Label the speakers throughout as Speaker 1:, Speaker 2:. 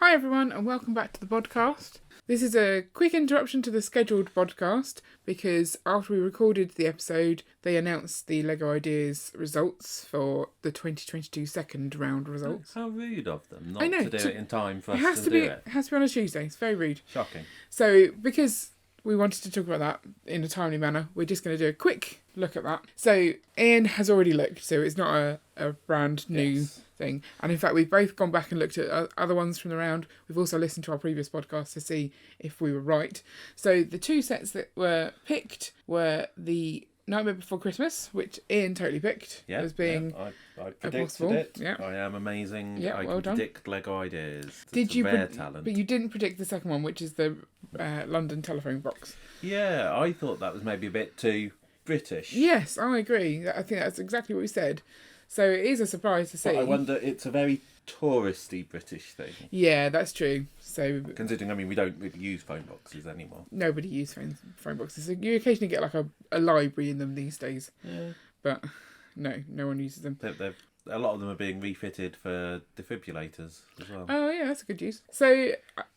Speaker 1: Hi everyone and welcome back to the Bodcast. This is a quick interruption to the scheduled podcast because after we recorded the episode, they announced the LEGO Ideas results for the 2022 second round results.
Speaker 2: How rude of them not
Speaker 1: I know,
Speaker 2: to do it in time for us
Speaker 1: to
Speaker 2: do
Speaker 1: be,
Speaker 2: it.
Speaker 1: It has to be on a Tuesday. It's very rude.
Speaker 2: Shocking.
Speaker 1: So because we wanted to talk about that in a timely manner, we're just going to do a quick look at that. So Ian has already looked, so it's not a brand new thing. And in fact, we've both gone back and looked at other ones from the round. We've also listened to our previous podcast to see if we were right. So the two sets that were picked were the Nightmare Before Christmas, which Ian totally picked as being
Speaker 2: I predicted
Speaker 1: possible.
Speaker 2: it.
Speaker 1: Yeah.
Speaker 2: I am amazing.
Speaker 1: Yeah,
Speaker 2: I
Speaker 1: well
Speaker 2: can
Speaker 1: done.
Speaker 2: predict LEGO Ideas.
Speaker 1: Did
Speaker 2: It's
Speaker 1: you?
Speaker 2: a rare talent.
Speaker 1: But you didn't predict the second one, which is the London telephone box.
Speaker 2: Yeah, I thought that was maybe a bit too British.
Speaker 1: Yes, I agree. I think that's exactly what we said. So it is a surprise to see.
Speaker 2: But I wonder, it's a very touristy British thing.
Speaker 1: Yeah, that's true. So
Speaker 2: Considering, we don't really use phone boxes anymore.
Speaker 1: Nobody uses phone boxes. So you occasionally get like a library in them these days.
Speaker 2: Yeah.
Speaker 1: But no one uses them.
Speaker 2: A lot of them are being refitted for defibrillators as well.
Speaker 1: Oh yeah, that's a good use. So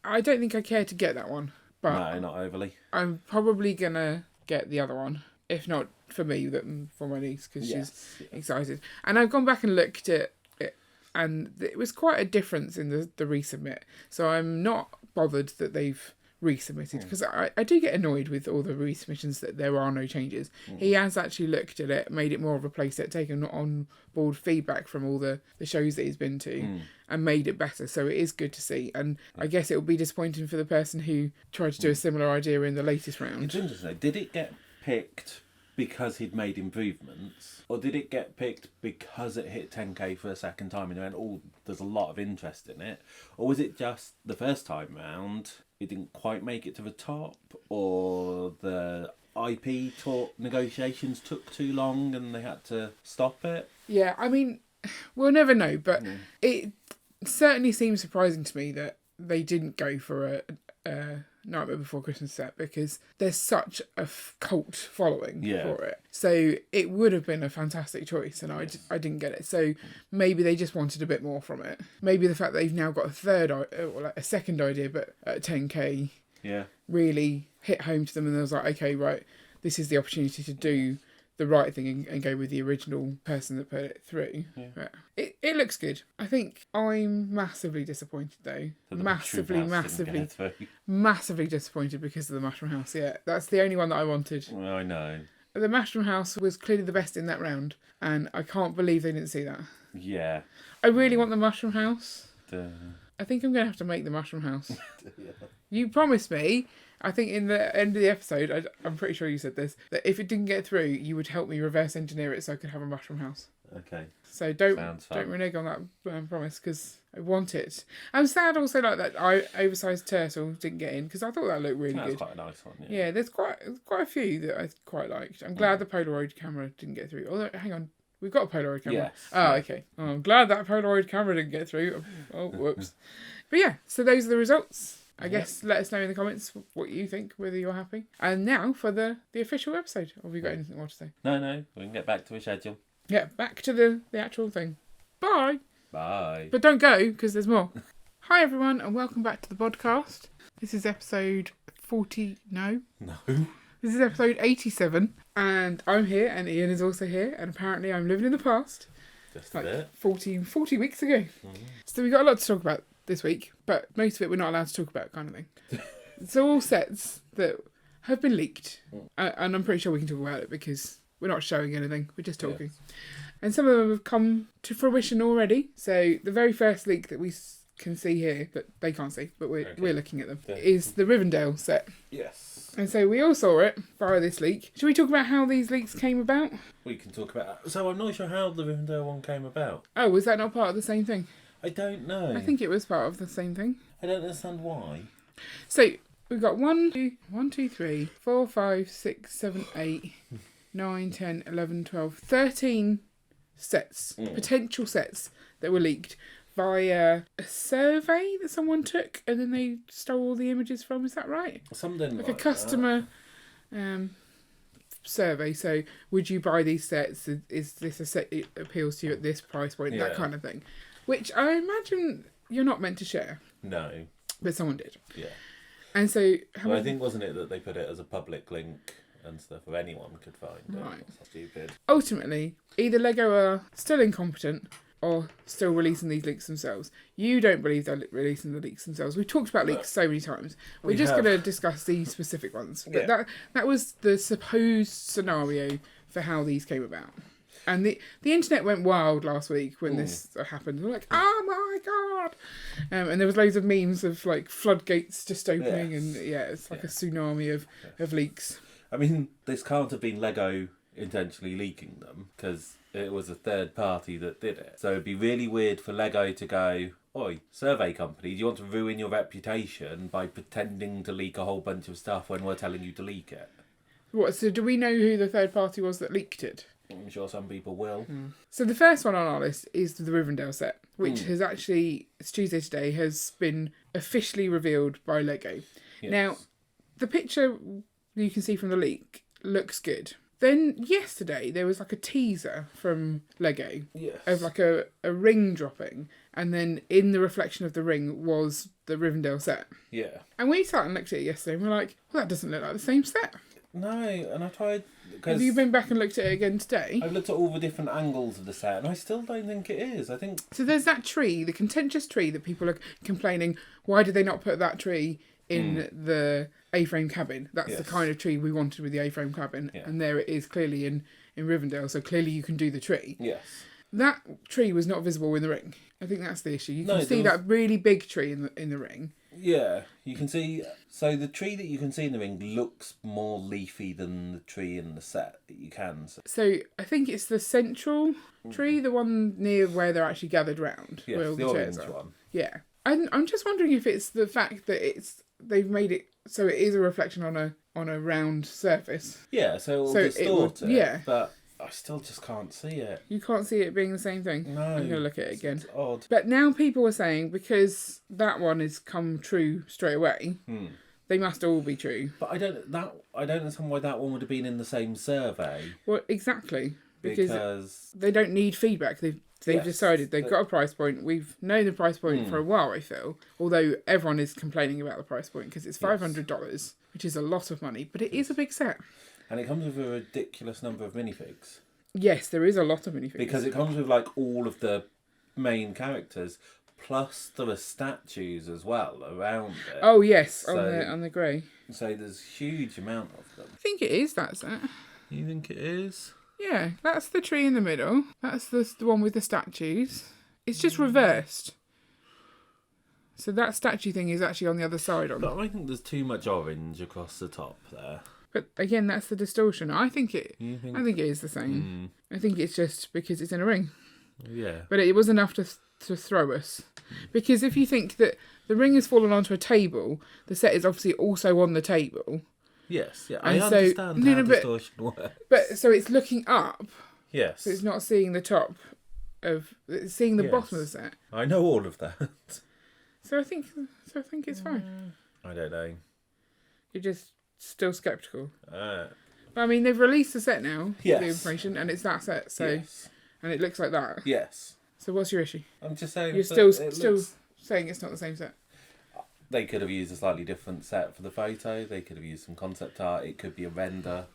Speaker 1: I don't think I care to get that one. But
Speaker 2: No, not overly.
Speaker 1: I'm probably going to get the other one. If not for me, then for my niece, because she's excited. And I've gone back and looked at it, and it was quite a difference in the resubmit. So I'm not bothered that they've resubmitted, because I do get annoyed with all the resubmissions that there are no changes. He has actually looked at it, made it more of a playset, taken on board feedback from all the shows that he's been to, and made it better. So it is good to see. And I guess it will be disappointing for the person who tried to do a similar idea in the latest round.
Speaker 2: It's interesting. Did it get picked because he'd made improvements, or did it get picked because it hit 10k for a second time and you went, there's a lot of interest in it? Or was it just the first time round it didn't quite make it to the top, or the IP negotiations took too long and they had to stop it?
Speaker 1: Yeah, we'll never know, but it certainly seems surprising to me that they didn't go for a Nightmare Before Christmas set, because there's such a cult following for it. So it would have been a fantastic choice, and I didn't get it. So maybe they just wanted a bit more from it. Maybe the fact that they've now got a second idea, but at 10k, really hit home to them, and they was like, okay, right, this is the opportunity to do the right thing and go with the original person that put it through. Yeah. It looks good. I think I'm massively disappointed though. Massively disappointed because of the Mushroom House. Yeah, that's the only one that I wanted.
Speaker 2: Well, I know.
Speaker 1: The Mushroom House was clearly the best in that round, and I can't believe they didn't see that.
Speaker 2: Yeah.
Speaker 1: I really want the Mushroom House.
Speaker 2: Duh.
Speaker 1: I think I'm going to have to make the Mushroom House. You promised me, I think in the end of the episode, I'm pretty sure you said this, that if it didn't get through, you would help me reverse engineer it so I could have a Mushroom House.
Speaker 2: Okay.
Speaker 1: So don't renege on that promise, because I want it. I'm sad also like that oversized turtle didn't get in, because I thought that looked really good.
Speaker 2: That's quite a nice one.
Speaker 1: Yeah, there's quite a few that I quite liked. I'm glad the Polaroid camera didn't get through. Although, hang on, we've got a Polaroid camera.
Speaker 2: Yes.
Speaker 1: Oh, okay. Oh, I'm glad that Polaroid camera didn't get through. Oh, whoops. But yeah, so those are the results. I guess let us know in the comments what you think, whether you're happy. And now for the official episode. Have you got anything more to say?
Speaker 2: No, we can get back to a schedule.
Speaker 1: Yeah, back to the actual thing. Bye.
Speaker 2: Bye.
Speaker 1: But don't go, because there's more. Hi everyone, and welcome back to the Bodcast. This is episode 40. No. This is episode 87, and I'm here, and Ian is also here, and apparently I'm living in the past.
Speaker 2: Just a bit.
Speaker 1: 40 weeks ago. So we got a lot to talk about this week, but most of it we're not allowed to talk about, kind of thing. It's all sets that have been leaked, and I'm pretty sure we can talk about it because we're not showing anything, we're just talking. Yes. And some of them have come to fruition already. So the very first leak that we can see here, that they can't see, but we're looking at them, is the Rivendell set.
Speaker 2: Yes.
Speaker 1: And so we all saw it via this leak. Should we talk about how these leaks came about?
Speaker 2: We can talk about that. So I'm not sure how the Rivendell one came about.
Speaker 1: Oh, was that not part of the same thing?
Speaker 2: I don't know.
Speaker 1: I think it was part of the same thing.
Speaker 2: I don't understand why.
Speaker 1: So we've got 1, 2, 3, 4, 5, 6, 7, 8, 9, 10, 11, 12, 13 sets, potential sets that were leaked via a survey that someone took, and then they stole all the images from. Is that right?
Speaker 2: Something
Speaker 1: like a customer survey. So, would you buy these sets? Is this a set that appeals to you at this price point? That kind of thing. Which I imagine you're not meant to share,
Speaker 2: No.
Speaker 1: but someone did.
Speaker 2: Yeah.
Speaker 1: And so...
Speaker 2: Well, I think, wasn't it that they put it as a public link and stuff, or anyone could find it?
Speaker 1: Right.
Speaker 2: That's stupid.
Speaker 1: Ultimately, either Lego are still incompetent or still releasing these leaks themselves. You don't believe they're releasing the leaks themselves. We've talked about leaks so many times. We're just going to discuss these specific ones. But that was the supposed scenario for how these came about. And the internet went wild last week when this happened. They were like, oh my God! And there was loads of memes of like floodgates just opening and it's like a tsunami of leaks.
Speaker 2: I mean, this can't have been Lego intentionally leaking them, because it was a third party that did it. So it'd be really weird for Lego to go, oi, survey company, do you want to ruin your reputation by pretending to leak a whole bunch of stuff when we're telling you to leak it?
Speaker 1: What, so do we know who the third party was that leaked it?
Speaker 2: I'm sure some people will.
Speaker 1: So the first one on our list is the Rivendell set, which has actually, it's Tuesday today, has been officially revealed by Lego.
Speaker 2: Yes.
Speaker 1: Now, the picture you can see from the leak looks good. Then yesterday there was like a teaser from Lego of like a ring dropping, and then in the reflection of the ring was the Rivendell set.
Speaker 2: Yeah.
Speaker 1: And we sat and looked at it yesterday and we're like, well, that doesn't look like the same set.
Speaker 2: No, and I tried...
Speaker 1: Have you been back and looked at it again today?
Speaker 2: I've looked at all the different angles of the set, and I still don't think it is. I think...
Speaker 1: So there's that tree, the contentious tree that people are complaining, why did they not put that tree in the A-frame cabin? That's the kind of tree we wanted with the A-frame cabin. Yeah. And there it is clearly in Rivendell, so clearly you can do the tree.
Speaker 2: Yes.
Speaker 1: That tree was not visible in the ring. I think that's the issue. You can see that really big tree in the ring.
Speaker 2: Yeah, you can see... So the tree that you can see in the ring looks more leafy than the tree in the set that you can see.
Speaker 1: So I think it's the central tree, the one near where they're actually gathered round.
Speaker 2: Yes,
Speaker 1: where all
Speaker 2: the
Speaker 1: chairs
Speaker 2: orange
Speaker 1: are.
Speaker 2: one.
Speaker 1: Yeah. I'm just wondering if it's the fact that they've made it so it is a reflection on a round surface.
Speaker 2: Yeah, so it'll distort it.
Speaker 1: Yeah.
Speaker 2: But I still just can't see it.
Speaker 1: You can't see it being the same thing?
Speaker 2: No.
Speaker 1: I'm going to look at it again.
Speaker 2: It's odd.
Speaker 1: But now people are saying, because that one has come true straight away, they must all be true.
Speaker 2: But I don't understand why that one would have been in the same survey.
Speaker 1: Well, exactly.
Speaker 2: Because
Speaker 1: they don't need feedback. They've decided they've got a price point. We've known the price point for a while, I feel. Although everyone is complaining about the price point because it's $500, which is a lot of money, but it is a big set.
Speaker 2: And it comes with a ridiculous number of minifigs.
Speaker 1: Yes, there is a lot of minifigs.
Speaker 2: Because it comes with like all of the main characters, plus there are statues as well around it.
Speaker 1: Oh yes, on the grey.
Speaker 2: So there's a huge amount of them.
Speaker 1: I think it is that set.
Speaker 2: You think it is?
Speaker 1: Yeah, that's the tree in the middle. That's the one with the statues. It's just reversed. So that statue thing is actually on the other side.
Speaker 2: But I think there's too much orange across the top there.
Speaker 1: But again, that's the distortion. I think it is the same. I think it's just because it's in a ring.
Speaker 2: Yeah.
Speaker 1: But it was enough to throw us. Because if you think that the ring has fallen onto a table, the set is obviously also on the table.
Speaker 2: Yes, yeah.
Speaker 1: And
Speaker 2: I understand how distortion works.
Speaker 1: But so it's looking up.
Speaker 2: Yes.
Speaker 1: So it's not seeing the top it's seeing the bottom of the set.
Speaker 2: I know all of that.
Speaker 1: So I think it's fine.
Speaker 2: I don't know.
Speaker 1: You're just still sceptical.
Speaker 2: But
Speaker 1: I mean, they've released the set now,
Speaker 2: yes.
Speaker 1: the information, and it's that set. So, and it looks like that.
Speaker 2: Yes.
Speaker 1: So what's your issue?
Speaker 2: I'm just saying.
Speaker 1: You're still saying it's not the same set.
Speaker 2: They could have used a slightly different set for the photo. They could have used some concept art. It could be a render.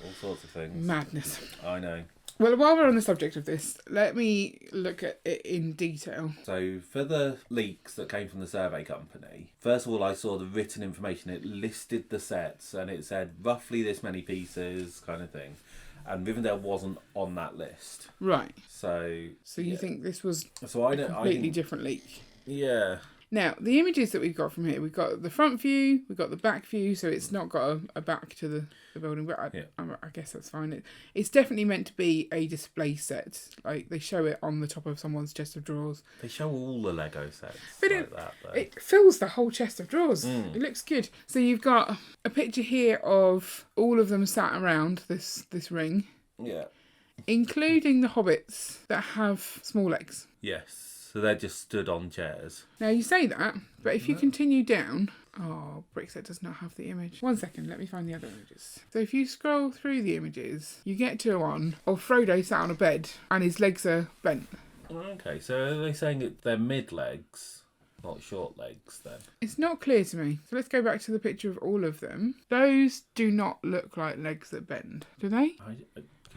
Speaker 2: All sorts of things.
Speaker 1: Madness.
Speaker 2: I know.
Speaker 1: Well, while we're on the subject of this, let me look at it in detail.
Speaker 2: So, for the leaks that came from the survey company, first of all, I saw the written information. It listed the sets and it said roughly this many pieces, kind of thing. And Rivendell wasn't on that list.
Speaker 1: Right.
Speaker 2: So
Speaker 1: you think this was a completely different leak?
Speaker 2: Yeah.
Speaker 1: Now, the images that we've got from here, we've got the front view, we've got the back view, so it's not got a back to the building, but I guess that's fine. It's definitely meant to be a display set. Like, they show it on the top of someone's chest of drawers.
Speaker 2: They show all the Lego sets
Speaker 1: but
Speaker 2: like that, though.
Speaker 1: It fills the whole chest of drawers. It looks good. So you've got a picture here of all of them sat around this ring.
Speaker 2: Yeah.
Speaker 1: Including the hobbits that have small legs.
Speaker 2: Yes. So they're just stood on chairs.
Speaker 1: Now you say that, but if you continue down... Oh, Brickset does not have the image. 1 second, let me find the other images. So if you scroll through the images, you get to one of Frodo sat on a bed and his legs are bent.
Speaker 2: Okay, so are they saying that they're mid legs, not short legs then?
Speaker 1: It's not clear to me. So let's go back to the picture of all of them. Those do not look like legs that bend, do they?
Speaker 2: Can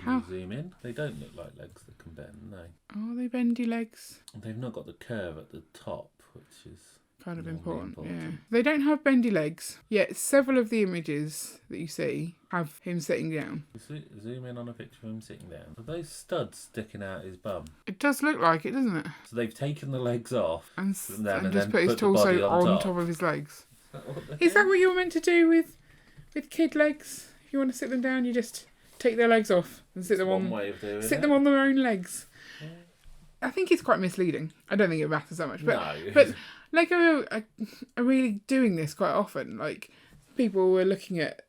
Speaker 2: you zoom in? They don't look like legs that can bend, no.
Speaker 1: Are they bendy legs?
Speaker 2: They've not got the curve at the top, which is
Speaker 1: Kind of
Speaker 2: normally
Speaker 1: important, yeah. They don't have bendy legs, yet several of the images that you see have him sitting down.
Speaker 2: Zoom in on a picture of him sitting down. Are those studs sticking out his bum?
Speaker 1: It does look like it, doesn't it?
Speaker 2: So they've taken the legs off
Speaker 1: And
Speaker 2: then
Speaker 1: just put his torso on top of his legs. Is that what you're meant to do with kid legs? If you want to sit them down, you just take their legs off and sit them on.
Speaker 2: One way of doing
Speaker 1: sit
Speaker 2: it.
Speaker 1: them on their own legs.
Speaker 2: Yeah.
Speaker 1: I think it's quite misleading. I don't think it matters that much, but
Speaker 2: No.
Speaker 1: but Lego are really doing this quite often. Like people were looking at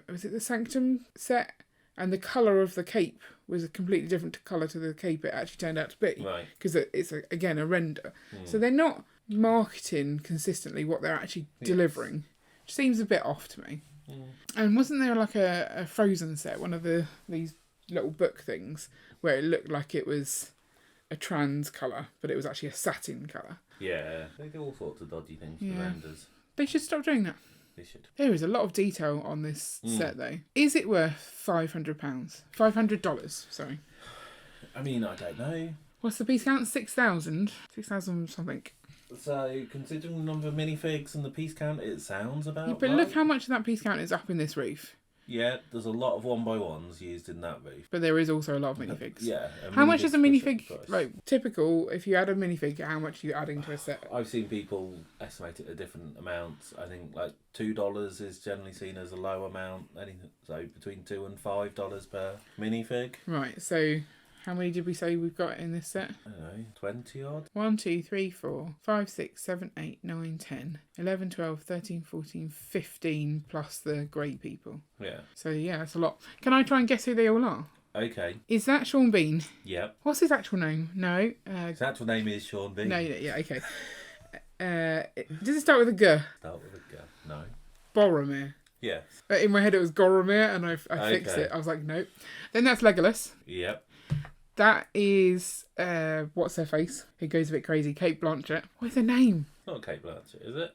Speaker 1: was it the Sanctum set, and the colour of the cape was a completely different colour to the cape it actually turned out to be.
Speaker 2: Right.
Speaker 1: Because it's again a render, so they're not marketing consistently what they're actually delivering. Which seems a bit off to me. And wasn't there like a Frozen set, one of these little book things, where it looked like it was a trans colour, but it was actually a satin colour?
Speaker 2: Yeah, they do all sorts of dodgy things for renders.
Speaker 1: They should stop doing that.
Speaker 2: They should.
Speaker 1: There is a lot of detail on this set, though. Is it worth £500? $500, sorry.
Speaker 2: I mean, I don't know.
Speaker 1: What's the piece count? 6,000? 6,000 something.
Speaker 2: So, considering the number of minifigs and the piece count, it sounds about
Speaker 1: Yeah, but
Speaker 2: right.
Speaker 1: look how much of that piece count is up in this roof.
Speaker 2: Yeah, there's a lot of 1x1s used in that roof.
Speaker 1: But there is also a lot of minifigs.
Speaker 2: Yeah.
Speaker 1: How much is a minifig?
Speaker 2: Price.
Speaker 1: Like, typical, if you add a minifig, how much are you adding to a set?
Speaker 2: I've seen people estimate it at different amounts. I think like $2 is generally seen as a low amount. Anything so between $2 and $5 per minifig.
Speaker 1: Right, so how many did we say we've got in this set?
Speaker 2: I don't know, 20 odd.
Speaker 1: 1, 2, 3, 4, 5, 6, 7, 8, 9, 10, 11, 12, 13, 14, 15 plus the grey people.
Speaker 2: Yeah.
Speaker 1: So yeah, that's a lot. Can I try and guess who they all are?
Speaker 2: Okay.
Speaker 1: Is that Sean Bean?
Speaker 2: Yep.
Speaker 1: What's his actual name? No.
Speaker 2: His actual name is Sean Bean.
Speaker 1: No, yeah, okay. Does it start with a G?
Speaker 2: Start with a G. No.
Speaker 1: Boromir.
Speaker 2: Yes.
Speaker 1: In my head it was Goromir, and I fixed it. I was like, nope. Then that's Legolas.
Speaker 2: Yep.
Speaker 1: That is, what's her face? Who goes a bit crazy? Kate Blanchett. What's her name?
Speaker 2: Not Kate Blanchett, is it?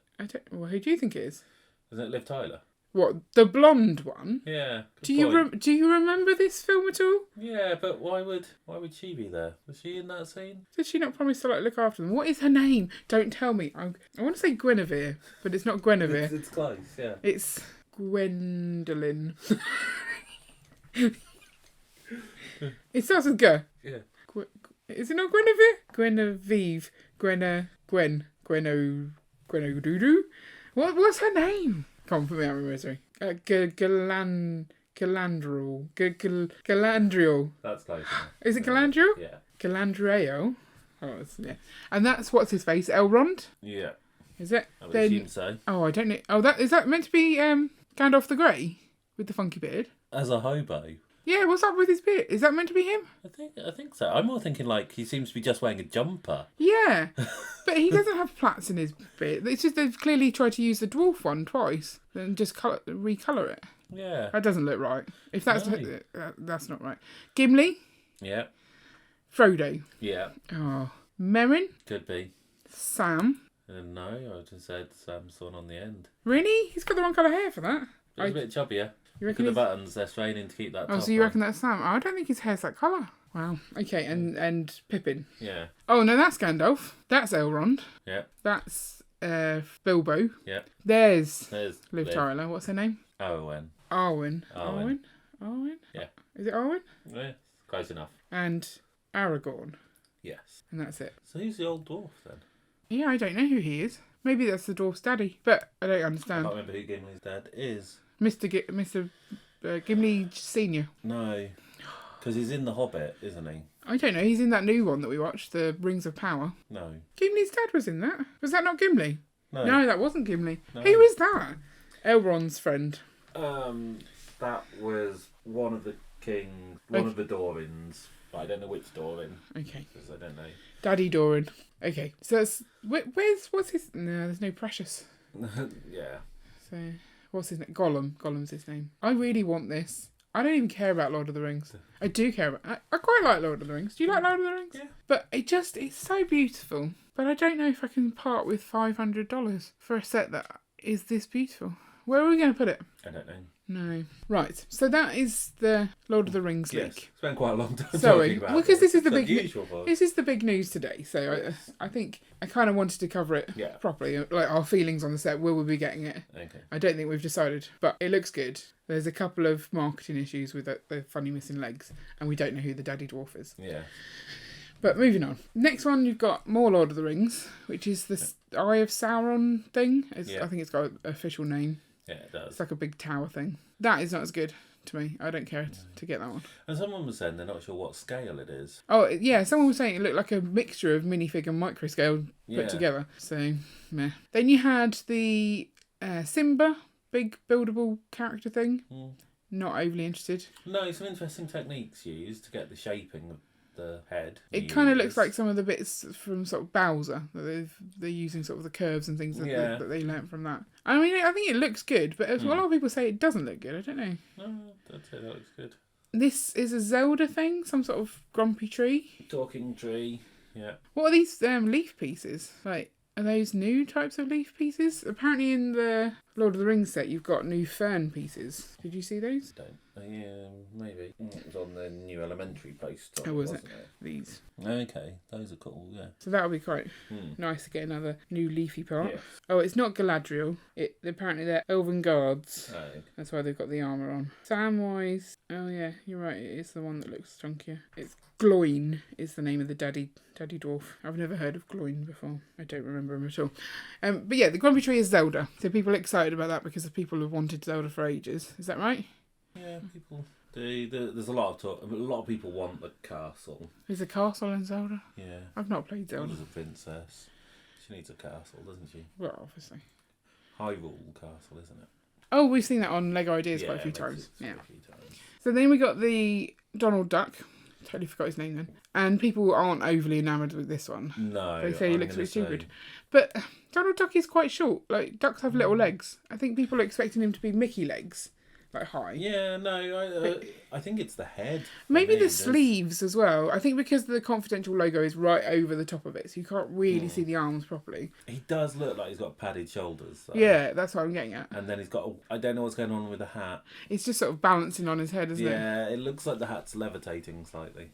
Speaker 1: Well, who do you think it is?
Speaker 2: Isn't it Liv Tyler?
Speaker 1: What, the blonde one?
Speaker 2: Yeah.
Speaker 1: Do you remember this film at all?
Speaker 2: Yeah, but why would she be there? Was she in that scene?
Speaker 1: Did she not promise to look after them? What is her name? Don't tell me. I want to say Guinevere, but it's not Guinevere.
Speaker 2: It's close, yeah.
Speaker 1: It's Gwendolyn. It starts with G.
Speaker 2: Yeah.
Speaker 1: Is it not Guinevere? Gwenodoodoo? What's her name? Come on, put me out of my misery. Galandriel.
Speaker 2: That's close enough.
Speaker 1: Is it Galandriel?
Speaker 2: Yeah.
Speaker 1: Galandriel. Oh, yeah. And that's what's his face, Elrond.
Speaker 2: Yeah.
Speaker 1: Is it?
Speaker 2: I would assume so.
Speaker 1: Oh, I don't know. Oh, is that meant to be Gandalf the Grey with the funky beard?
Speaker 2: As a hobo.
Speaker 1: Yeah, what's up with his beard? Is that meant to be him?
Speaker 2: I think so. I'm more thinking like he seems to be just wearing a jumper.
Speaker 1: Yeah, but he doesn't have plaits in his beard. It's just they've clearly tried to use the dwarf one twice and just recolour it.
Speaker 2: Yeah.
Speaker 1: That doesn't look right. If that's that's not right. Gimli.
Speaker 2: Yeah.
Speaker 1: Frodo.
Speaker 2: Yeah.
Speaker 1: Oh, Merrin.
Speaker 2: Could be.
Speaker 1: Sam.
Speaker 2: No, I just said Sam's the one on the end.
Speaker 1: Really? He's got the wrong colour hair for that.
Speaker 2: He's a bit chubbier.
Speaker 1: You
Speaker 2: Look
Speaker 1: reckon
Speaker 2: at the buttons, they're straining to keep that top
Speaker 1: so you
Speaker 2: on.
Speaker 1: reckon that's Sam? I don't think his hair's that colour. Wow. Okay, and Pippin.
Speaker 2: Yeah.
Speaker 1: Oh, no, that's Gandalf. That's Elrond.
Speaker 2: Yeah.
Speaker 1: That's Bilbo.
Speaker 2: Yeah.
Speaker 1: There's
Speaker 2: Liv
Speaker 1: Tyler. What's her name?
Speaker 2: Arwen.
Speaker 1: Arwen.
Speaker 2: Yeah.
Speaker 1: Is it Arwen?
Speaker 2: Yeah, close enough.
Speaker 1: And Aragorn.
Speaker 2: Yes.
Speaker 1: And that's it.
Speaker 2: So who's the old dwarf then?
Speaker 1: Yeah, I don't know who he is. Maybe that's the dwarf's daddy, but I don't
Speaker 2: I
Speaker 1: understand.
Speaker 2: can't remember who Gimli's dad is.
Speaker 1: Mr. Gimli Senior.
Speaker 2: No. Because he's in The Hobbit, isn't he?
Speaker 1: I don't know. He's in that new one that we watched, the Rings of Power.
Speaker 2: No.
Speaker 1: Gimli's dad was in that. Was that not Gimli?
Speaker 2: No.
Speaker 1: No, that wasn't Gimli.
Speaker 2: No.
Speaker 1: Who was that? Elrond's friend.
Speaker 2: That was one of the kings, one of the Dorins. But I don't know which Dorin.
Speaker 1: Okay.
Speaker 2: Because I don't know.
Speaker 1: Daddy Doran. Okay, so that's, what's his... No, there's no Precious.
Speaker 2: Yeah.
Speaker 1: So, what's his name? Gollum. Gollum's his name. I really want this. I don't even care about Lord of the Rings. I do care about... I quite like Lord of the Rings. Do you like Lord of the Rings?
Speaker 2: Yeah.
Speaker 1: But it's so beautiful. But I don't know if I can part with $500 for a set that is this beautiful. Where are we going to put it?
Speaker 2: I don't know.
Speaker 1: No. Right. So that is the Lord of the Rings leak.
Speaker 2: Yes. Spent quite a long time
Speaker 1: Sorry,
Speaker 2: talking about
Speaker 1: because this is the
Speaker 2: This
Speaker 1: is the big news today. So
Speaker 2: Yes.
Speaker 1: I think I kind of wanted to cover it properly, like our feelings on the set. Will we be getting it?
Speaker 2: Okay.
Speaker 1: I don't think we've decided, but it looks good. There's a couple of marketing issues with the funny missing legs, and we don't know who the daddy dwarf is.
Speaker 2: Yeah.
Speaker 1: But moving on. Next one, you've got more Lord of the Rings, which is the Eye of Sauron thing. I think it's got an official name.
Speaker 2: Yeah, it does.
Speaker 1: It's like a big tower thing. That is not as good to me. I don't care to get that one.
Speaker 2: And someone was saying they're not sure what scale it is.
Speaker 1: Oh, yeah, someone was saying it looked like a mixture of minifig and microscale put together. So, meh. Then you had the Simba, big buildable character thing. Not overly interested.
Speaker 2: No, some interesting techniques used to get the shaping of the head.
Speaker 1: It kind of looks like some of the bits from sort of Bowser that they're using sort of the curves and things that they learnt from that. I mean, I think it looks good, but a lot of people say it doesn't look good. I don't know.
Speaker 2: No, I'd say that looks good.
Speaker 1: This is a Zelda thing, some sort of grumpy tree.
Speaker 2: Talking tree, yeah.
Speaker 1: What are these leaf pieces? Like, are those new types of leaf pieces? Apparently in the Lord of the Rings set, you've got new fern pieces. Did you see those?
Speaker 2: Don't. Yeah, maybe. It was on the new elementary post.
Speaker 1: Oh, was it? These.
Speaker 2: Okay, those are cool, yeah.
Speaker 1: So that'll be quite nice to get another new leafy part.
Speaker 2: Yes.
Speaker 1: Oh, it's not Galadriel. Apparently they're elven guards.
Speaker 2: Oh, okay.
Speaker 1: That's why they've got the armour on. Samwise. Oh yeah, you're right. It is the one that looks chunkier. It's Gloin is the name of the daddy dwarf. I've never heard of Gloin before. I don't remember him at all. But yeah, the grumpy tree is Zelda. So people are excited about that because the people have wanted Zelda for ages. Is that right?
Speaker 2: Yeah, people do. There's a lot of talk. A lot of people want the castle.
Speaker 1: Is a castle in Zelda?
Speaker 2: Yeah.
Speaker 1: I've not played Zelda.
Speaker 2: Zelda's a princess. She needs a castle, doesn't she?
Speaker 1: Well, obviously.
Speaker 2: Hyrule Castle, isn't it?
Speaker 1: Oh, we've seen that on Lego Ideas quite a few times. Yeah. So then we got the Donald Duck. Totally forgot his name then. And people aren't overly enamoured with this one.
Speaker 2: No.
Speaker 1: They say he looks a bit stupid. But Donald Duck is quite short. Like, ducks have little legs. I think people are expecting him to be Mickey legs. Like, high.
Speaker 2: Yeah, no, I think it's the head.
Speaker 1: Maybe the sleeves as well. I think because the Confidential logo is right over the top of it, so you can't really see the arms properly.
Speaker 2: He does look like he's got padded shoulders. Though.
Speaker 1: Yeah, that's what I'm getting at.
Speaker 2: And then he's got, I don't know what's going on with the hat.
Speaker 1: It's just sort of balancing on his head, isn't it?
Speaker 2: Yeah, it looks like the hat's levitating slightly.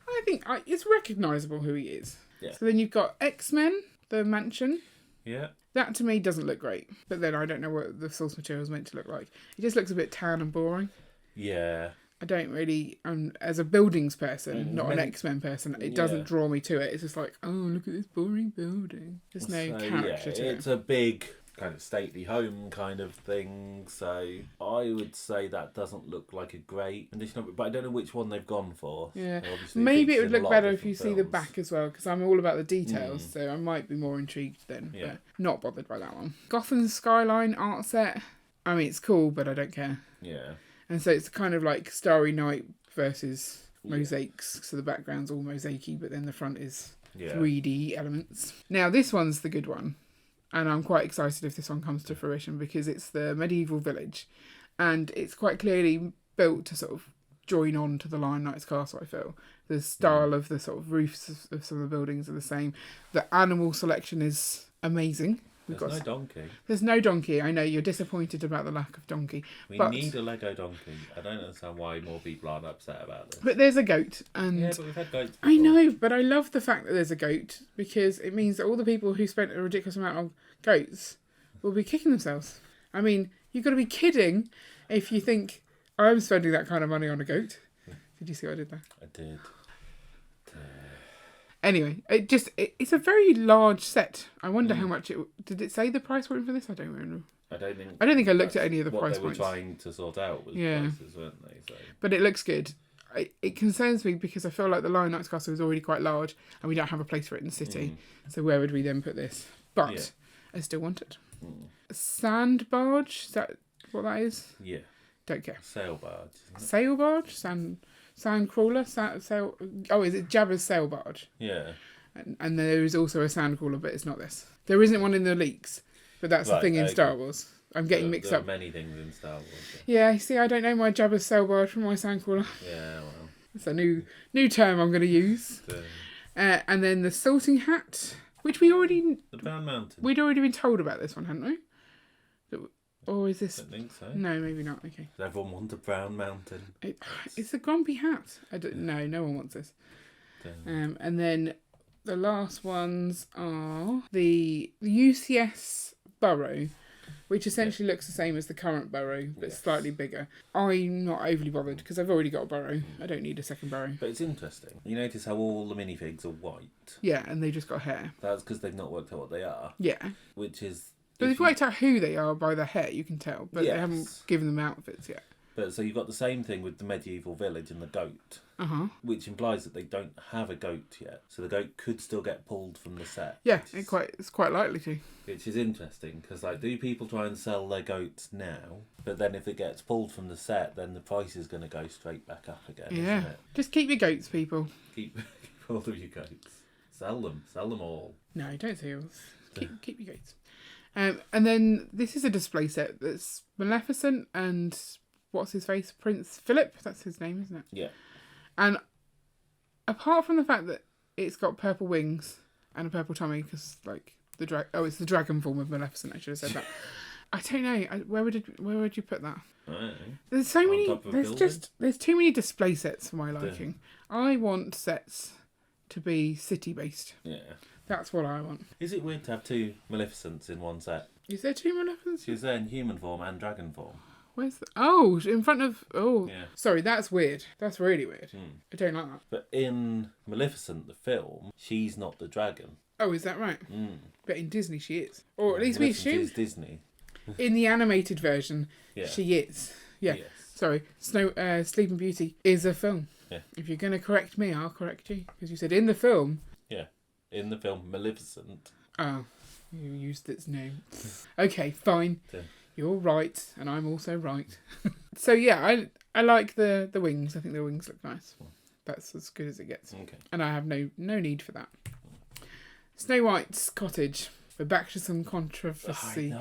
Speaker 1: I think it's recognisable who he is.
Speaker 2: Yeah.
Speaker 1: So then you've got X-Men, the mansion.
Speaker 2: Yeah.
Speaker 1: That to me doesn't look great. But then I don't know what the source material is meant to look like. It just looks a bit tan and boring.
Speaker 2: Yeah.
Speaker 1: I don't really, as a buildings person, not an X-Men person, it doesn't draw me to it. It's just like, oh, look at this boring building. There's no character to it.
Speaker 2: It's a big kind of stately home kind of thing. So I would say that doesn't look like a great condition of it. But I don't know which one they've gone for.
Speaker 1: Yeah. Maybe it would look better if you see the back as well, because I'm all about the details. So I might be more intrigued then. Yeah. But not bothered by that one. Gotham's Skyline art set. I mean, it's cool, but I don't care.
Speaker 2: Yeah.
Speaker 1: And so it's kind of like Starry Night versus mosaics. So the background's all mosaicy, but then the front is 3D elements. Now, this one's the good one. And I'm quite excited if this one comes to fruition because it's the medieval village. And it's quite clearly built to sort of join on to the Lion Knight's castle, I feel. The style of the sort of roofs of some of the buildings are the same. The animal selection is amazing.
Speaker 2: There's no donkey.
Speaker 1: There's no donkey. I know you're disappointed about the lack of donkey.
Speaker 2: We need a Lego donkey. I don't understand why more people aren't upset about this.
Speaker 1: But there's a goat. And
Speaker 2: yeah, but we've had goats before.
Speaker 1: I know, but I love the fact that there's a goat because it means that all the people who spent a ridiculous amount on goats will be kicking themselves. I mean, you've got to be kidding if you think, I'm spending that kind of money on a goat. Did you see what I did there?
Speaker 2: I did.
Speaker 1: Anyway, it's a very large set. I wonder how much it... Did it say the price point for this? I don't remember.
Speaker 2: I don't think
Speaker 1: I looked at any of the price points.
Speaker 2: What they were trying to sort out was prices, weren't they? So.
Speaker 1: But it looks good. It concerns me because I feel like the Lion Knight's castle is already quite large and we don't have a place for it in the city. So where would we then put this? But I still want it. Sand barge? Is that what that is?
Speaker 2: Yeah.
Speaker 1: Don't care.
Speaker 2: Sail barge.
Speaker 1: Sail barge? Sand crawler? Sail... Oh, is it Jabba's sail barge?
Speaker 2: Yeah.
Speaker 1: And there is also a sand crawler, but it's not this. There isn't one in the leaks, but that's the thing in Star Wars. I'm getting mixed
Speaker 2: there
Speaker 1: up.
Speaker 2: There are many things in Star Wars.
Speaker 1: Yeah, see, I don't know my Jabba's Cellbard from my Sandcrawler.
Speaker 2: Yeah, well.
Speaker 1: It's a new term I'm going to use. And then the Salting Hat, which we already...
Speaker 2: The Brown Mountain.
Speaker 1: We'd already been told about this one, hadn't we? Or is this...
Speaker 2: I don't think so.
Speaker 1: No, maybe not. Okay.
Speaker 2: Does everyone want a Brown Mountain?
Speaker 1: It's a grumpy hat. No one wants this. And then the last ones are the UCS Burrow, which essentially looks the same as the current Burrow, but slightly bigger. I'm not overly bothered because I've already got a Burrow. I don't need a second Burrow.
Speaker 2: But it's interesting. You notice how all the minifigs are white?
Speaker 1: Yeah, and they just got hair.
Speaker 2: That's because they've not worked out what they are.
Speaker 1: Yeah.
Speaker 2: Which is...
Speaker 1: But they've worked out who they are by their hair, you can tell. But they haven't given them outfits yet.
Speaker 2: But so you've got the same thing with the medieval village and the goat. Which implies that they don't have a goat yet. So the goat could still get pulled from the set.
Speaker 1: Yeah, it's quite likely to.
Speaker 2: Which is interesting, because do people try and sell their goats now? But then if it gets pulled from the set, then the price is going to go straight back up again, isn't it?
Speaker 1: Just keep your goats, people.
Speaker 2: Keep all of your goats. Sell them all.
Speaker 1: No, don't say yours. Keep your goats. And then this is a display set that's Maleficent and what's his face? Prince Philip? That's his name, isn't it?
Speaker 2: Yeah.
Speaker 1: And apart from the fact that it's got purple wings and a purple tummy, because it's the dragon form of Maleficent. I should have said that. I don't know. Where would you put that?
Speaker 2: I don't know.
Speaker 1: There's so many. There's too many display sets for my liking. I want sets to be city based.
Speaker 2: Yeah.
Speaker 1: That's what I want.
Speaker 2: Is it weird to have two Maleficents in one set?
Speaker 1: Is there two Maleficents?
Speaker 2: She's there in human form and dragon form.
Speaker 1: Where's in front of... Oh, yeah. Sorry, that's weird. That's really weird. I don't like that.
Speaker 2: But in Maleficent, the film, she's not the dragon.
Speaker 1: Oh, is that right? But in Disney, she is. Or at least
Speaker 2: Maleficent
Speaker 1: we assume...
Speaker 2: is Disney.
Speaker 1: In the animated version, she is. Yeah. Yes. Sorry, Sleeping Beauty is a film. Yeah. If you're going to correct me, I'll correct you. Because you said in the film...
Speaker 2: Yeah. In the film Maleficent.
Speaker 1: Oh, you used its name. Okay, fine. Yeah. You're right, and I'm also right. So yeah, I like the wings. I think the wings look nice. That's as good as it gets. Okay. And I have no need for that. Snow White's cottage. We're back to some controversy.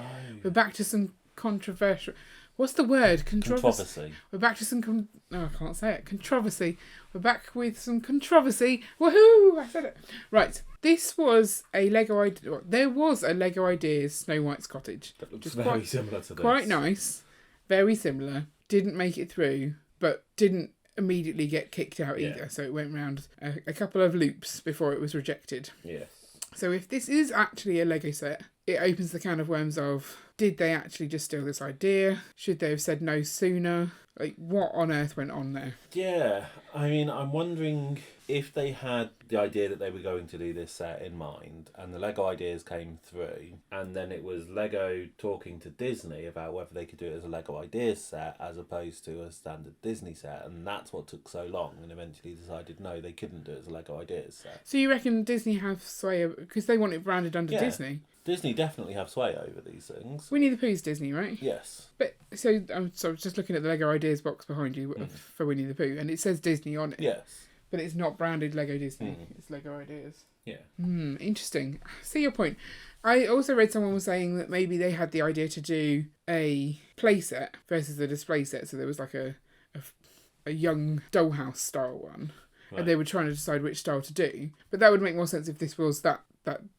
Speaker 1: We're back to some controversial... What's the word? Controversy. We're back to some... I can't say it. Controversy. We're back with some controversy. Woohoo! I said it. Right. This was a Lego idea. There was a Lego Ideas Snow White's cottage.
Speaker 2: That looks very similar to this.
Speaker 1: Quite nice. Very similar. Didn't make it through, but didn't immediately get kicked out either. So it went round a couple of loops before it was rejected.
Speaker 2: Yes.
Speaker 1: So if this is actually a Lego set, it opens the can of worms of, did they actually just steal this idea? Should they have said no sooner? Like, what on earth went on there?
Speaker 2: Yeah, I mean, I'm wondering if they had the idea that they were going to do this set in mind, and the Lego Ideas came through, and then it was Lego talking to Disney about whether they could do it as a Lego Ideas set as opposed to a standard Disney set, and that's what took so long, and eventually decided no, they couldn't do it as a Lego Ideas set.
Speaker 1: So you reckon Disney have sway, because they want it branded under Disney?
Speaker 2: Disney definitely have sway over these things.
Speaker 1: Winnie the Pooh's Disney, right?
Speaker 2: Yes.
Speaker 1: But so I was just looking at the Lego Ideas box behind you for Winnie the Pooh, and it says Disney on it.
Speaker 2: Yes.
Speaker 1: But it's not branded Lego Disney. It's Lego Ideas.
Speaker 2: Yeah.
Speaker 1: Interesting. I see your point. I also read someone was saying that maybe they had the idea to do a playset versus a display set, so there was like a young dollhouse style one, and they were trying to decide which style to do. But that would make more sense if this was that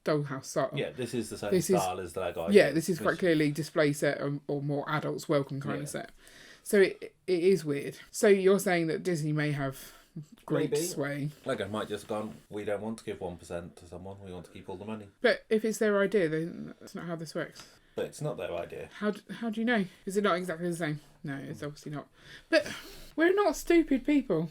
Speaker 1: dollhouse style.
Speaker 2: Yeah, this is the same style as the Lego Ideas.
Speaker 1: Yeah, this is quite clearly display set or more adults welcome kind of set. So it is weird. So you're saying that Disney may have great sway.
Speaker 2: Lego might just gone, we don't want to give 1% to someone, we want to keep all the money.
Speaker 1: But if it's their idea, then that's not how this works.
Speaker 2: But it's not their idea.
Speaker 1: How do you know? Is it not exactly the same? No, it's obviously not. But we're not stupid people.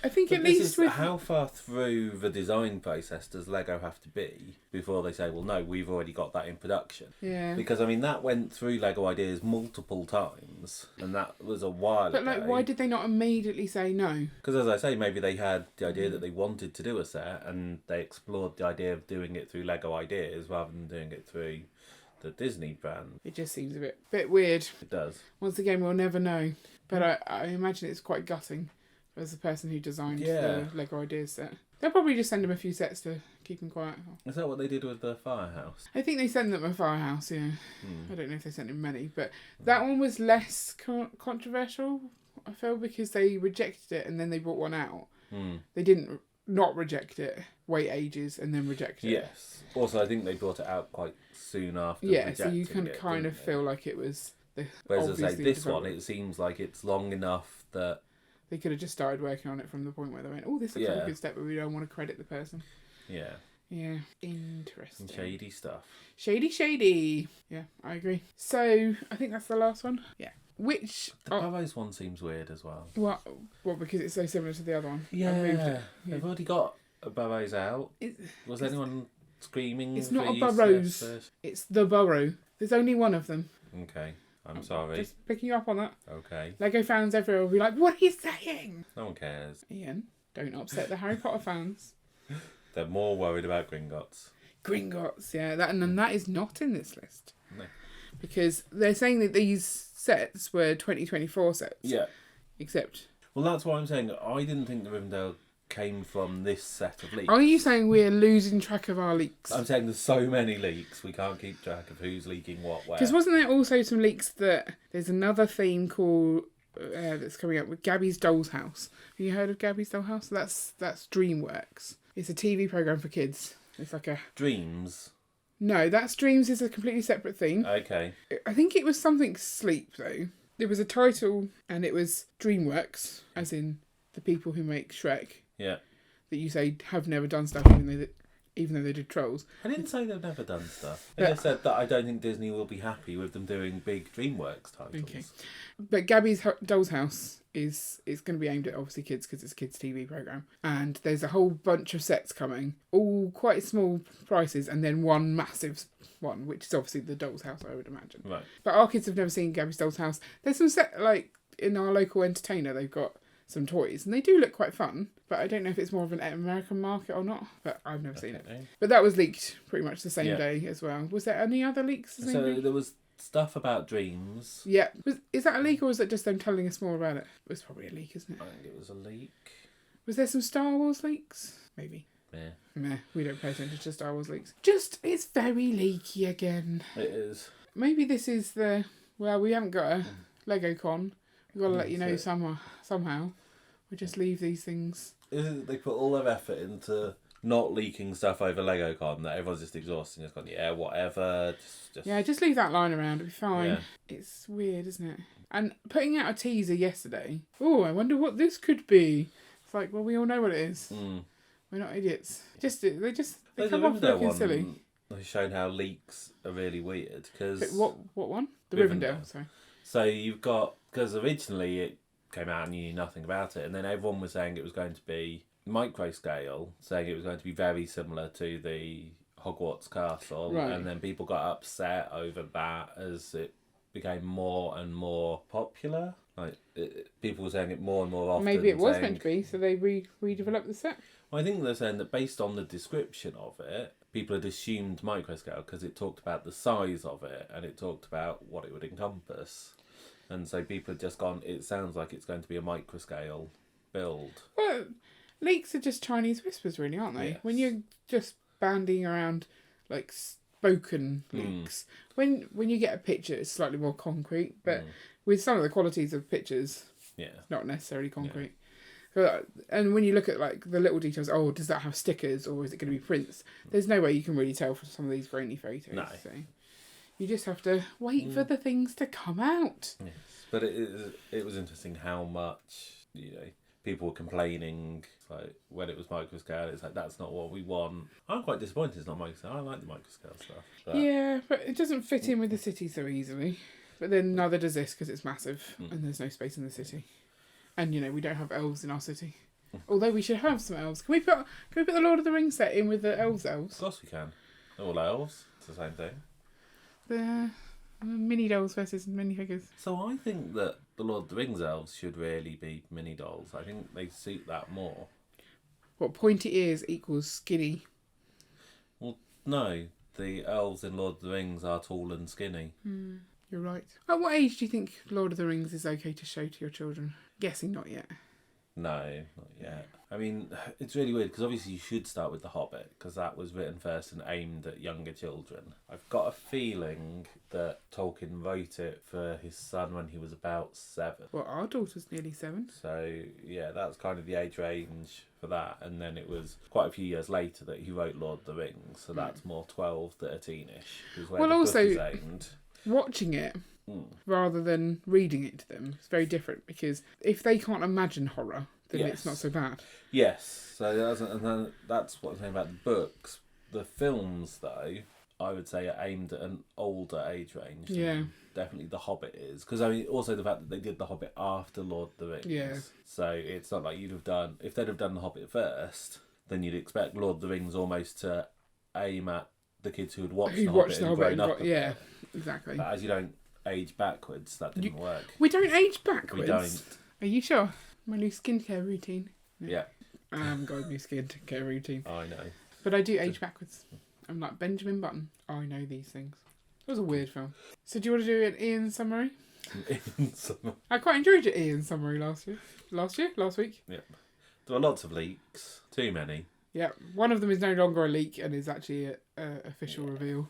Speaker 1: I think at least with...
Speaker 2: How far through the design process does Lego have to be before they say, well, no, we've already got that in production?
Speaker 1: Yeah.
Speaker 2: Because, I mean, that went through Lego Ideas multiple times, and that was a while ago.
Speaker 1: But, why did they not immediately say no?
Speaker 2: Because, as I say, maybe they had the idea that they wanted to do a set, and they explored the idea of doing it through Lego Ideas rather than doing it through the Disney brand.
Speaker 1: It just seems a bit weird.
Speaker 2: It does.
Speaker 1: Once again, we'll never know. But I imagine it's quite gutting as the person who designed the Lego Ideas set. They'll probably just send them a few sets to keep them quiet.
Speaker 2: Is that what they did with the firehouse?
Speaker 1: I think they sent them a firehouse, yeah. I don't know if they sent him many, but that one was less controversial, I feel, because they rejected it and then they brought one out. They didn't not reject it, wait ages and then reject it.
Speaker 2: Yes. Also, I think they brought it out quite soon after.
Speaker 1: Yeah, so you can kind of feel like it was the.
Speaker 2: Whereas I say this one, it seems like it's long enough that
Speaker 1: they could have just started working on it from the point where they went, "Oh, this looks like a good step," but we don't want to credit the person.
Speaker 2: Yeah.
Speaker 1: Yeah, interesting.
Speaker 2: Shady stuff.
Speaker 1: Shady. Yeah, I agree. So I think that's the last one. Yeah. Which
Speaker 2: the Burrows one seems weird as well.
Speaker 1: What? Because it's so similar to the other one.
Speaker 2: Yeah. They've already got a Burrows out. Was anyone screaming?
Speaker 1: It's not a Burrows. It's the Burrow. There's only one of them.
Speaker 2: Okay. I'm sorry.
Speaker 1: Just picking you up on that.
Speaker 2: Okay.
Speaker 1: Lego fans everywhere will be like, "What are you saying?"
Speaker 2: No one cares.
Speaker 1: Ian, don't upset the Harry Potter fans.
Speaker 2: They're more worried about Gringotts.
Speaker 1: Gringotts, yeah. That is not in this list.
Speaker 2: No.
Speaker 1: Because they're saying that these sets were 2024 sets.
Speaker 2: Yeah.
Speaker 1: Except...
Speaker 2: Well, that's what I'm saying. I didn't think the Rivendell came from this set of leaks.
Speaker 1: Are you saying we're losing track of our leaks?
Speaker 2: I'm saying there's so many leaks, we can't keep track of who's leaking what where.
Speaker 1: Because wasn't there also some leaks that there's another theme called... that's coming up with Gabby's Doll's House. Have you heard of Gabby's Doll's House? That's DreamWorks. It's a TV programme for kids. It's like a...
Speaker 2: Dreams?
Speaker 1: No, that's Dreams is a completely separate theme.
Speaker 2: Okay.
Speaker 1: I think it was something sleep, though. There was a title, and it was DreamWorks, as in the people who make Shrek.
Speaker 2: Yeah.
Speaker 1: That you say have never done stuff, even though they did Trolls.
Speaker 2: I didn't say they've never done stuff. I just said that I don't think Disney will be happy with them doing big DreamWorks titles.
Speaker 1: Okay. But Gabby's Doll's House is going to be aimed at obviously kids because it's a kids' TV programme. And there's a whole bunch of sets coming, all quite small prices, and then one massive one, which is obviously the Doll's House, I would imagine.
Speaker 2: Right.
Speaker 1: But our kids have never seen Gabby's Doll's House. There's some set, like, in our local entertainer, they've got some toys, and they do look quite fun, but I don't know if it's more of an American market or not, but I've never seen it. But that was leaked pretty much the same day as well. Was there any other leaks?
Speaker 2: So there was stuff about Dreams.
Speaker 1: Yeah. Is that a leak, or is it just them telling us more about it? It was probably a leak, isn't it?
Speaker 2: I think it was a leak.
Speaker 1: Was there some Star Wars leaks? Maybe.
Speaker 2: Yeah.
Speaker 1: Meh, we don't pay attention to Star Wars leaks. It's very leaky again.
Speaker 2: It is.
Speaker 1: Maybe this is we haven't got a Lego Con. We've got to let you know somehow. We just leave these things.
Speaker 2: They put all their effort into not leaking stuff over LegoCon that everyone's just exhausted and just gone, yeah, whatever.
Speaker 1: Just leave that line around. It'll be fine.
Speaker 2: Yeah.
Speaker 1: It's weird, isn't it? And putting out a teaser yesterday. Oh, I wonder what this could be. It's like, well, we all know what it is. We're not idiots. They come off looking silly.
Speaker 2: They've shown how leaks are really weird. Cause
Speaker 1: what one? The Rivendell, sorry.
Speaker 2: So you've got, because originally it came out and you knew nothing about it, and then everyone was saying it was going to be micro scale, saying it was going to be very similar to the Hogwarts castle,
Speaker 1: right.
Speaker 2: And then people got upset over that as it became more and more popular. Like people were saying it more and more often.
Speaker 1: Maybe it was meant to be, so they redeveloped the set.
Speaker 2: Well, I think they're saying that based on the description of it, people had assumed micro scale because it talked about the size of it and it talked about what it would encompass. And so people had just gone, it sounds like it's going to be a microscale build.
Speaker 1: Well, leaks are just Chinese whispers, really, aren't they? Yes. When you're just bandying around, like, spoken leaks. When you get a picture, it's slightly more concrete. But with some of the qualities of pictures, it's not necessarily concrete. Yeah. And when you look at, like, the little details, does that have stickers or is it going to be prints? There's no way you can really tell from some of these grainy photos. No. So. You just have to wait for the things to come out.
Speaker 2: Yes. But it was interesting how much, people were complaining, like, when it was microscale, it's like, that's not what we want. I'm quite disappointed it's not microscale. I like the microscale stuff. But... Yeah,
Speaker 1: but it doesn't fit in with the city so easily. But then neither does this because it's massive and there's no space in the city. And, we don't have elves in our city. Although we should have some elves. Can we put the Lord of the Rings set in with the elves?
Speaker 2: Of course we can. They're all elves. It's the same thing.
Speaker 1: The mini dolls versus minifigures.
Speaker 2: So I think that the Lord of the Rings elves should really be mini dolls. I think they suit that more.
Speaker 1: What, pointy ears equals skinny?
Speaker 2: Well, no. The elves in Lord of the Rings are tall and skinny.
Speaker 1: You're right. At what age do you think Lord of the Rings is okay to show to your children? Guessing not yet.
Speaker 2: No, not yet. I mean, it's really weird because obviously you should start with The Hobbit because that was written first and aimed at younger children. I've got a feeling that Tolkien wrote it for his son when he was about 7.
Speaker 1: Well, our daughter's nearly 7.
Speaker 2: So, yeah, that's kind of the age range for that. And then it was quite a few years later that he wrote Lord of the Rings. So that's more 12, 13-ish. Is where
Speaker 1: Well,
Speaker 2: the
Speaker 1: also,
Speaker 2: book is aimed.
Speaker 1: Watching it rather than reading it to them is very different because if they can't imagine horror, then it's not so bad.
Speaker 2: Yes, so that's what I'm saying about the books. The films, though, I would say are aimed at an older age range.
Speaker 1: Yeah.
Speaker 2: Definitely The Hobbit is. Because, I mean, also the fact that they did The Hobbit after Lord of the Rings.
Speaker 1: Yeah.
Speaker 2: So it's not like you'd have done... If they'd have done The Hobbit first, then you'd expect Lord of the Rings almost to aim at the kids who had watched The Hobbit and grown up.
Speaker 1: Yeah, exactly.
Speaker 2: But as you don't age backwards, that didn't work.
Speaker 1: We don't age backwards?
Speaker 2: We don't.
Speaker 1: Are you sure? My new skincare routine.
Speaker 2: Yeah.
Speaker 1: I haven't got a new skincare routine.
Speaker 2: I know.
Speaker 1: But I do age backwards. I'm like Benjamin Button. I know these things. It was a weird film. So do you want to do an Ian summary? I quite enjoyed your Ian summary last week.
Speaker 2: Yeah. There are lots of leaks. Too many.
Speaker 1: Yeah. One of them is no longer a leak and is actually an official reveal.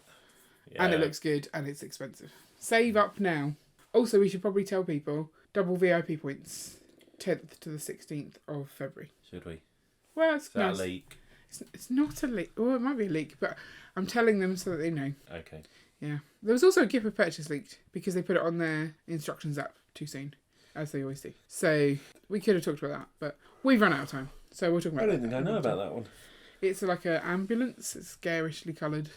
Speaker 1: Yeah. And it looks good and it's expensive. Save up now. Also, we should probably tell people double VIP points 10th to the 16th of February.
Speaker 2: Should we?
Speaker 1: Well, it's
Speaker 2: nice. A leak?
Speaker 1: It's not a leak. Well, it might be a leak, but I'm telling them so that they know.
Speaker 2: Okay.
Speaker 1: Yeah. There was also a gift of purchase leaked because they put it on their instructions app too soon, as they always do. So we could have talked about that, but we've run out of time. So we'll talk about that.
Speaker 2: I don't think I know about that one.
Speaker 1: It's like an ambulance. It's garishly coloured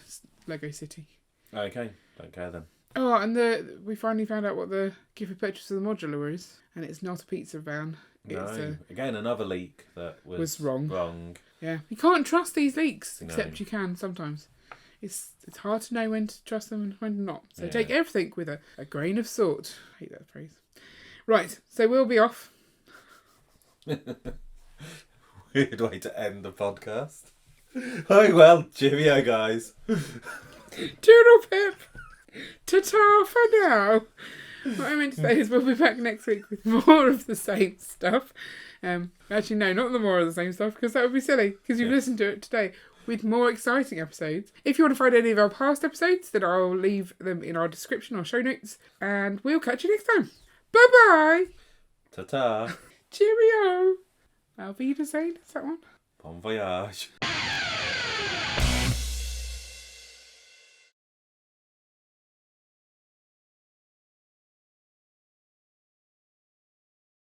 Speaker 1: Lego City.
Speaker 2: Okay. Don't care then.
Speaker 1: Oh, and we finally found out what the gift of purchase of the modular is, and it's not a pizza van.
Speaker 2: No. Again, another leak that was
Speaker 1: wrong. Yeah, you can't trust these leaks, except you can sometimes. It's hard to know when to trust them and when not. So take everything with a grain of salt. I hate that phrase. Right, so we'll be off.
Speaker 2: Weird way to end the podcast. Oh well, cheerio guys.
Speaker 1: Toodle pip. Ta-ta for now. What I meant to say is we'll be back next week with more of the same stuff. Actually, no, not the more of the same stuff, because that would be silly, because you've listened to it today, with more exciting episodes. If you want to find any of our past episodes, then I'll leave them in our description or show notes, and we'll catch you next time. Bye-bye!
Speaker 2: Ta-ta!
Speaker 1: Cheerio! Auf Wiedersehen, is that one?
Speaker 2: Bon voyage.